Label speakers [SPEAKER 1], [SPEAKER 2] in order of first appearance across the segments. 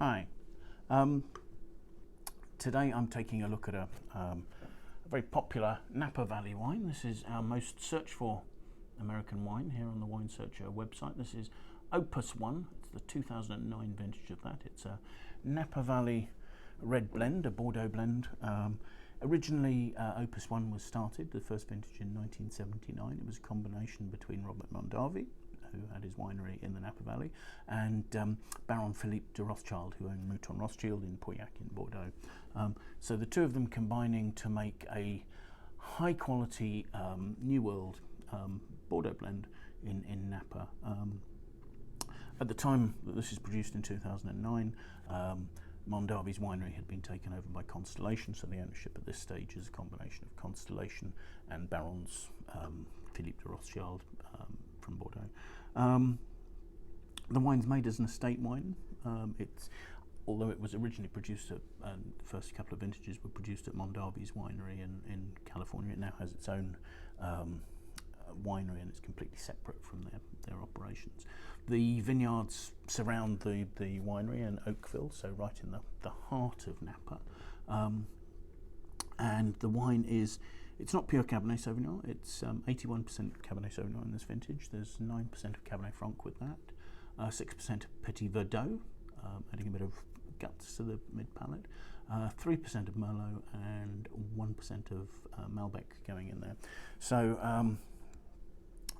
[SPEAKER 1] Hi. Today I'm taking a look at a very popular Napa Valley wine. This is our most searched for American wine here on the Wine Searcher website. This is Opus One. It's the 2009 vintage of that. It's a Napa Valley red blend, a Bordeaux blend. Originally, Opus One was started, the first vintage, in 1979. It was a combination between Robert Mondavi, who had his winery in the Napa Valley, and Baron Philippe de Rothschild, who owned Mouton Rothschild in Pauillac in Bordeaux. So the two of them combining to make a high quality New World Bordeaux blend in Napa. At the time that this is produced in 2009, Mondavi's winery had been taken over by Constellation, so the ownership at this stage is a combination of Constellation and Barons Philippe de Rothschild from Bordeaux. The wine's made as an estate wine. Although it was originally produced at, the first couple of vintages were produced at Mondavi's winery in California. It now has its own winery, and it's completely separate from their operations. The vineyards surround the winery in Oakville, so right in the heart of Napa. And the wine it's not pure Cabernet Sauvignon. It's 81% Cabernet Sauvignon in this vintage. There's 9% of Cabernet Franc with that, 6% of Petit Verdot, adding a bit of guts to the mid palate, 3% of Merlot, and 1% of Malbec going in there. So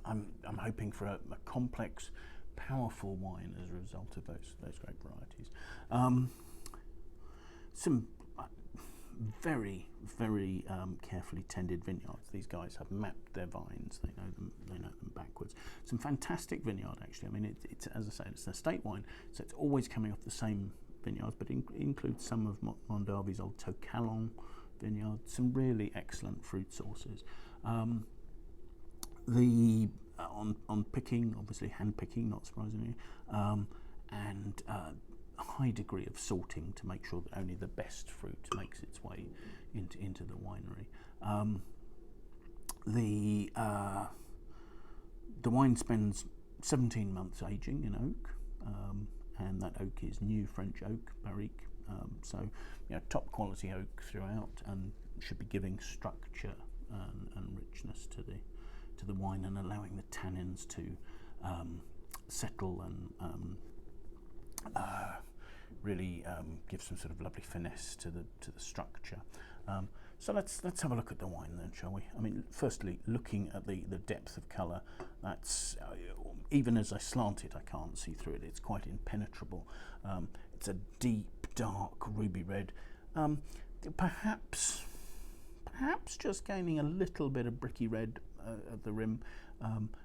[SPEAKER 1] I'm hoping for a complex, powerful wine as a result of those grape varieties. Some very carefully tended vineyards. These guys have mapped their vines. They know them backwards. Some fantastic vineyard, actually. I mean, it's as I say, it's an estate wine, so it's always coming off the same vineyards, but it includes some of Mondavi's old Tocalon vineyard. Some really excellent fruit sources. On picking, obviously hand picking, not surprisingly, and a high degree of sorting to make sure that only the best fruit makes its way into the winery. The wine spends 17 months aging in oak, and that oak is new French oak, barrique. So top quality oak throughout, and should be giving structure and richness to the wine, and allowing the tannins to settle and really give some sort of lovely finesse to the structure. So let's have a look at the wine then, shall we? I mean, firstly, looking at the depth of colour, that's even as I slant it, I can't see through it. It's quite impenetrable. It's a deep, dark ruby red. Perhaps just gaining a little bit of bricky red at the rim.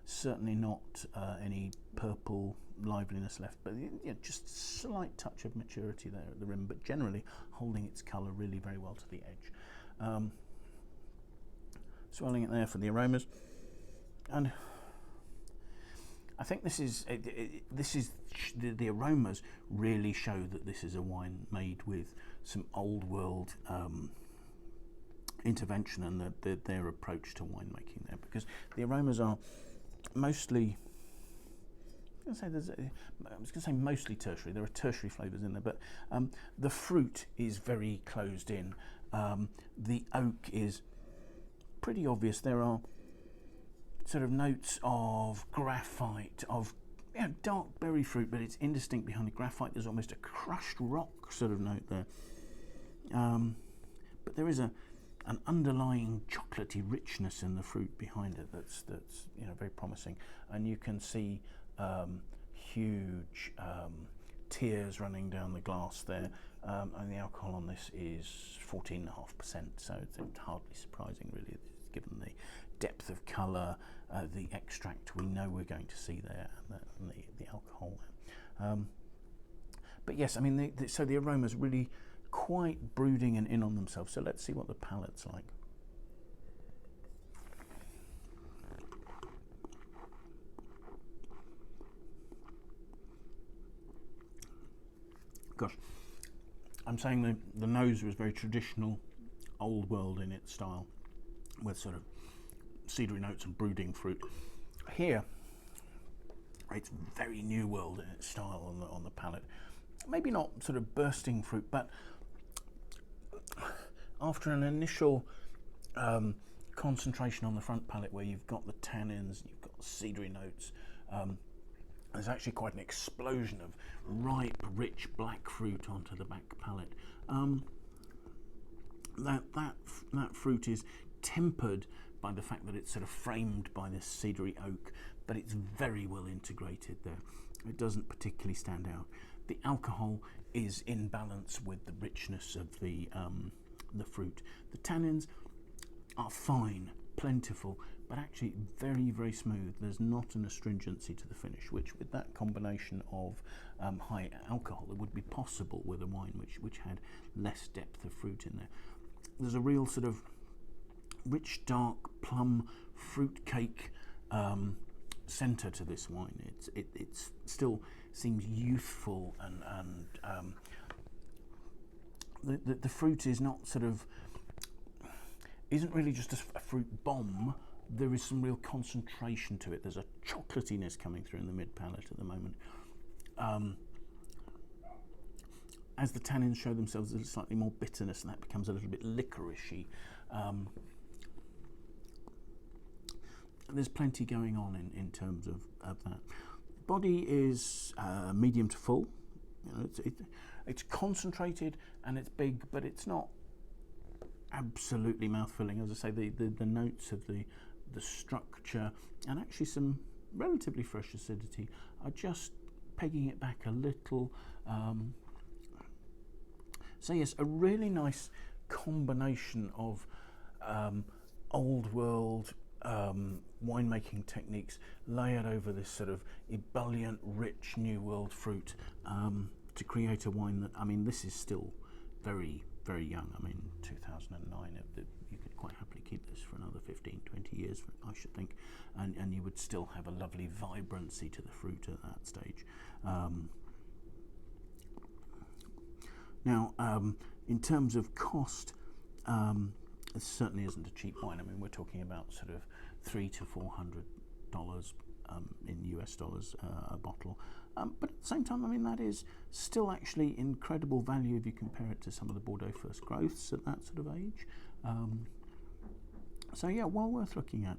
[SPEAKER 1] Certainly not any purple liveliness left, but just slight touch of maturity there at the rim, but generally holding its colour really very well to the edge. Swirling it there for the aromas, and I think this is the aromas really show that this is a wine made with some old world intervention and their approach to winemaking there, because the aromas are mostly, I was going to say mostly tertiary. There are tertiary flavours in there, but the fruit is very closed in. The oak is pretty obvious. There are sort of notes of graphite, of dark berry fruit, but it's indistinct behind the graphite. There's almost a crushed rock sort of note there. But there is an underlying chocolatey richness in the fruit behind it that's very promising, and you can see huge tears running down the glass there, and the alcohol on this is 14.5%, so it's hardly surprising really, given the depth of colour, the extract we know we're going to see there, and the alcohol there. But yes, I mean, so the aroma's really quite brooding and in on themselves. So let's see what the palate's like. Gosh, I'm saying the nose was very traditional, old world in its style, with sort of cedary notes and brooding fruit. Here, it's very new world in its style on the palate. maybe not sort of bursting fruit, but after an initial concentration on the front palate where you've got the tannins, you've got the cedary notes, there's actually quite an explosion of ripe, rich black fruit onto the back palate. That fruit is tempered by the fact that it's sort of framed by this cedary oak, but it's very well integrated there. It doesn't particularly stand out. The alcohol is in balance with the richness of the fruit. The tannins are fine, plentiful, but actually very, very smooth. There's not an astringency to the finish, which with that combination of high alcohol, it would be possible with a wine which had less depth of fruit in there. There's a real sort of rich, dark plum fruit cake centre to this wine. It still seems youthful, and the fruit is not sort of, isn't really just a fruit bomb. There is some real concentration to it. There's a chocolatiness coming through in the mid palate at the moment. As the tannins show themselves, there's slightly more bitterness, and that becomes a little bit licoricey. There's plenty going on in terms of that. Body is medium to full. You know, it's concentrated and it's big, but it's not absolutely mouth-filling. As I say, the notes of the structure and actually some relatively fresh acidity are just pegging it back a little. So yes, a really nice combination of old world winemaking techniques layered over this sort of ebullient, rich New World fruit to create a wine that, I mean, this is still very, very young. I mean, 2009, you could quite happily keep this for another 15, 20 years, I should think, and you would still have a lovely vibrancy to the fruit at that stage. Now, in terms of cost, it certainly isn't a cheap wine. I mean, we're talking about sort of $300 to $400 in US dollars a bottle. But at the same time, I mean, that is still actually incredible value if you compare it to some of the Bordeaux first growths at that sort of age. So yeah, well worth looking at.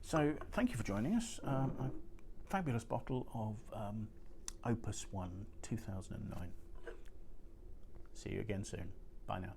[SPEAKER 1] So thank you for joining us. A fabulous bottle of Opus One 2009. See you again soon. Bye now.